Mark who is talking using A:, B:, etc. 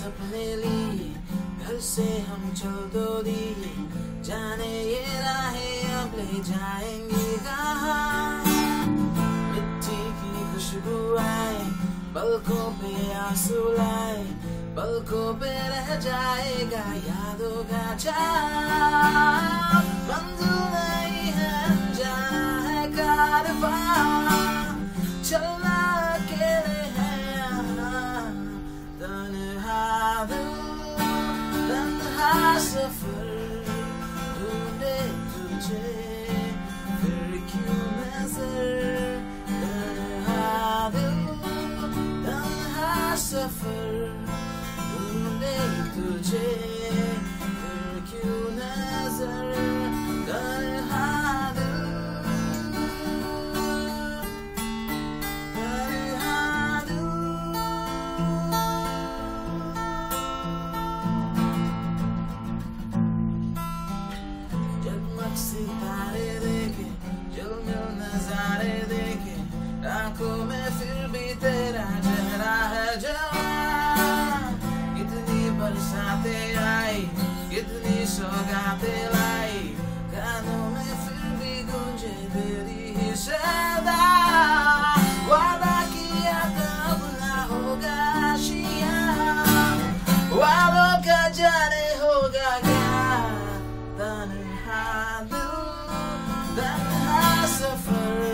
A: सपने लिए घर से हम चल दो दिए, जाने ये राहें अब ले जाएंगे कहाँ। मिट्टी की खुशबू आए, पलकों पे आंसू लाए, पलकों पे रह जाएगा यादों का छाप। मंजिल नहीं है, जाना है कारवां, चलना अकेले है यहाँ। तन्हा दिल, तन्हा सफर, ढूंढे तुझे फिर क्यों नजर। तन्हा दिल, तन्हा सफर, ढूंढे तुझे फिर क्यों नजर। तन्हा दिल, तन्हा दिल। जगमग सितारे देखे, झिलमिल नजारे देखे, आंखों में फिर भी तेरा चेहरा है जवान। कितनी बरसातें आई, कितनी सौगातें लाई, कानों में फिर भी गूंजे तेरी ही सदा। वादा किया कब ना होगा आशिया, वालों का जाने होगा क्या। तन्हा दिल, तन्हा सफर,